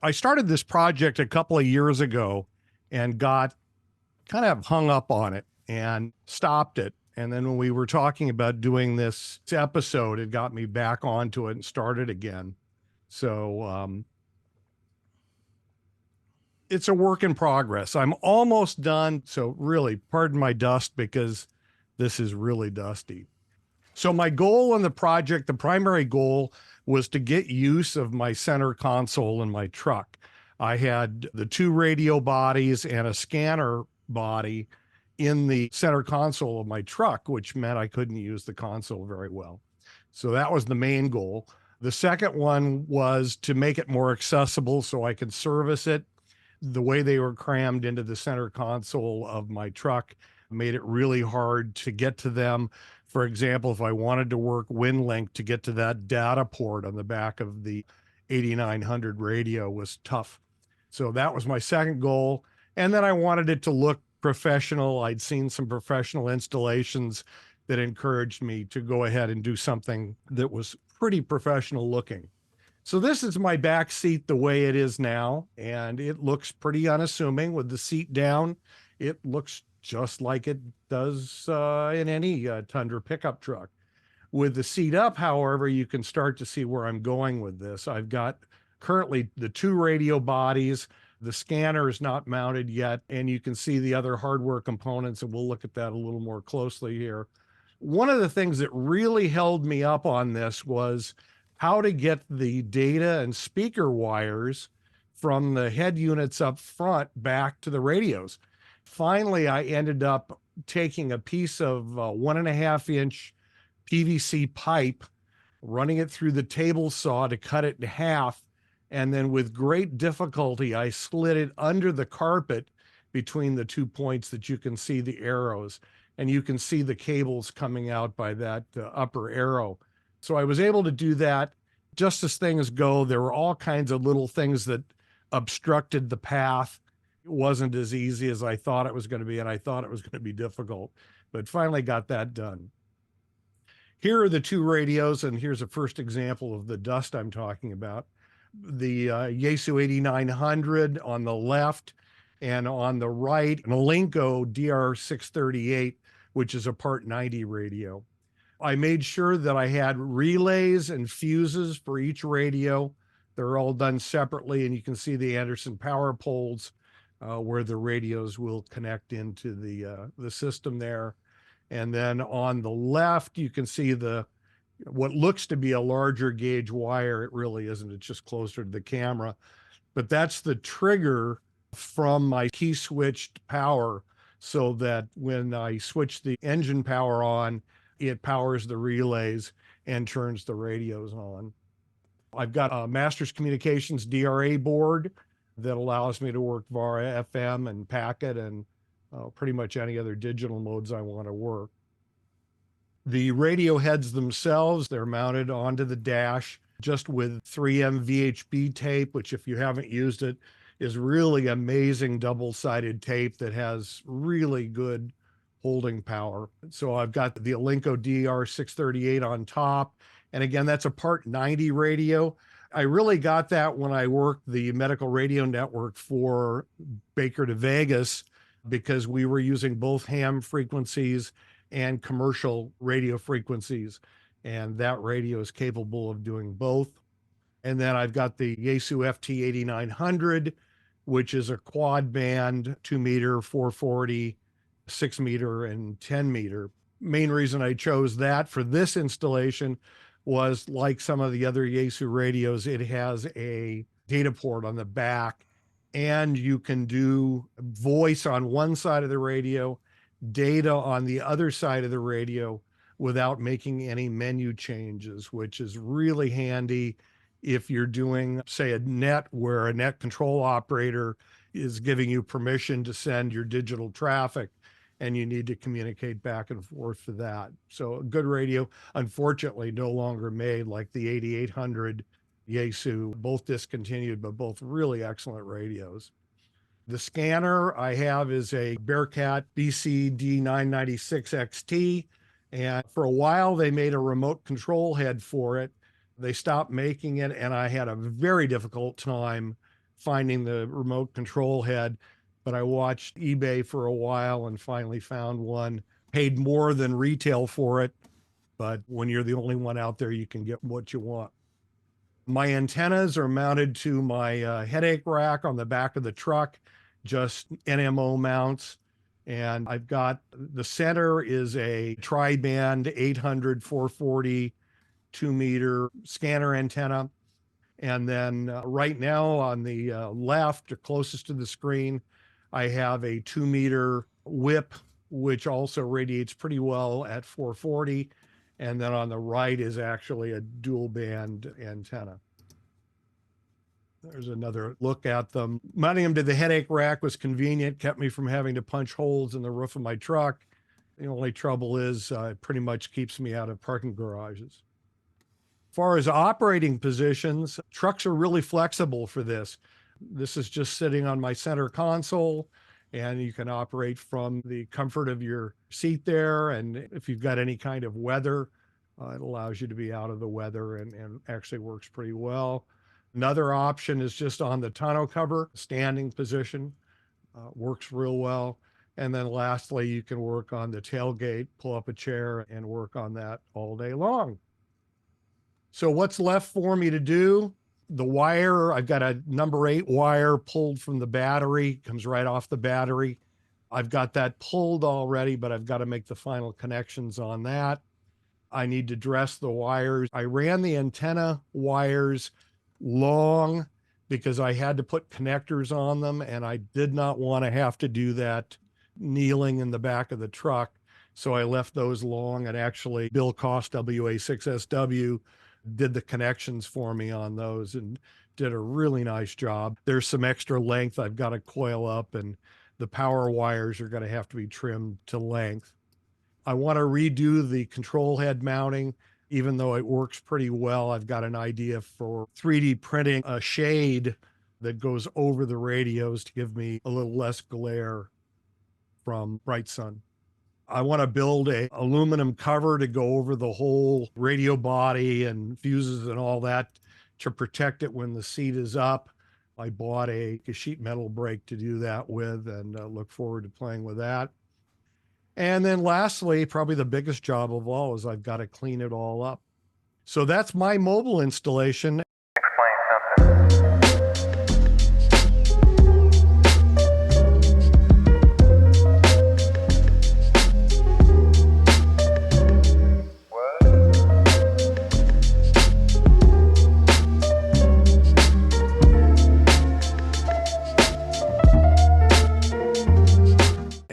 I started this project a couple of years ago and got kind of hung up on it and stopped it. And then when we were talking about doing this episode, it got me back onto it and started again. So it's a work in progress. I'm almost done. So really, pardon my dust because this is really dusty. So my goal in the project, the primary goal, was to get use of my center console in my truck. I had the two radio bodies and a scanner body in the center console of my truck, which meant I couldn't use the console very well. So that was the main goal. The second one was to make it more accessible so I could service it. The way they were crammed into the center console of my truck made it really hard to get to them. For example, if I wanted to work WinLink, to get to that data port on the back of the 8900 radio was tough. So that was my second goal. And then I wanted it to look professional. I'd seen some professional installations that encouraged me to go ahead and do something that was pretty professional looking. So this is my back seat the way it is now, and it looks pretty unassuming with the seat down. It looks just like it does in any Tundra pickup truck. With the seat up, however, you can start to see where I'm going with this. I've got currently the two radio bodies. The scanner is not mounted yet, and you can see the other hardware components, and we'll look at that a little more closely here. One of the things that really held me up on this was how to get the data and speaker wires from the head units up front back to the radios. Finally, I ended up taking a piece of 1.5-inch PVC pipe, running it through the table saw to cut it in half. And then with great difficulty, I slid it under the carpet between the 2 points that you can see the arrows. And you can see the cables coming out by that upper arrow. So I was able to do that. Just as things go, there were all kinds of little things that obstructed the path. It wasn't as easy as I thought it was going to be, and I thought it was going to be difficult, but finally got that done. Here are the two radios, and here's a first example of the dust I'm talking about. The Yaesu 8900 on the left, and on the right, an Alinco DR638, which is a Part 90 radio. I made sure that I had relays and fuses for each radio. They're all done separately, and you can see the Anderson power poles where the radios will connect into the system there. And then on the left, you can see what looks to be a larger gauge wire. It really isn't. It's just closer to the camera. But that's the trigger from my key switched power, so that when I switch the engine power on, it powers the relays and turns the radios on. I've got a Masters Communications DRA board that allows me to work via FM and packet and pretty much any other digital modes I want to work. The radio heads themselves, they're mounted onto the dash just with 3M VHB tape, which if you haven't used it, is really amazing double-sided tape that has really good holding power. So I've got the Alinco DR638 on top. And again, that's a Part 90 radio. I really got that when I worked the medical radio network for Baker to Vegas, because we were using both ham frequencies and commercial radio frequencies. And that radio is capable of doing both. And then I've got the Yaesu FT8900, which is a quad band, 2 meter, 440, 6 meter, and 10 meter. Main reason I chose that for this installation was, like some of the other Yaesu radios, it has a data port on the back, and you can do voice on one side of the radio, data on the other side of the radio without making any menu changes, which is really handy if you're doing, say, a net where a net control operator is giving you permission to send your digital traffic and you need to communicate back and forth for that. So a good radio, unfortunately no longer made, like the 8800 Yaesu, both discontinued, but both really excellent radios. The scanner I have is a Bearcat BCD996XT, and for a while they made a remote control head for it. They stopped making it, and I had a very difficult time finding the remote control head, but I watched eBay for a while and finally found one, paid more than retail for it. But when you're the only one out there, you can get what you want. My antennas are mounted to my headache rack on the back of the truck, just NMO mounts. And I've got the center is a tri-band 800 440 2-meter scanner antenna. And then right now on the left, or closest to the screen, I have a 2-meter whip, which also radiates pretty well at 440. And then on the right is actually a dual band antenna. There's another look at them. Mounting them to the headache rack was convenient, kept me from having to punch holes in the roof of my truck. The only trouble is it pretty much keeps me out of parking garages. As far as operating positions, trucks are really flexible for this. This is just sitting on my center console, and you can operate from the comfort of your seat there. And if you've got any kind of weather, it allows you to be out of the weather and actually works pretty well. Another option is just on the tonneau cover, standing position, works real well. And then lastly, you can work on the tailgate, pull up a chair and work on that all day long. So what's left for me to do? The wire, I've got a number 8 wire pulled from the battery, comes right off the battery. I've got that pulled already, but I've got to make the final connections on that. I need to dress the wires. I ran the antenna wires long because I had to put connectors on them, and I did not want to have to do that kneeling in the back of the truck. So I left those long, and actually Bill Cost WA6SW did the connections for me on those and did a really nice job. There's some extra length I've got to coil up, and the power wires are going to have to be trimmed to length. I want to redo the control head mounting. Even though it works pretty well, I've got an idea for 3D printing a shade that goes over the radios to give me a little less glare from bright sun. I want to build a aluminum cover to go over the whole radio body and fuses and all that to protect it when the seat is up. I bought a sheet metal brake to do that with, and look forward to playing with that. And then lastly, probably the biggest job of all is I've got to clean it all up. So that's my mobile installation.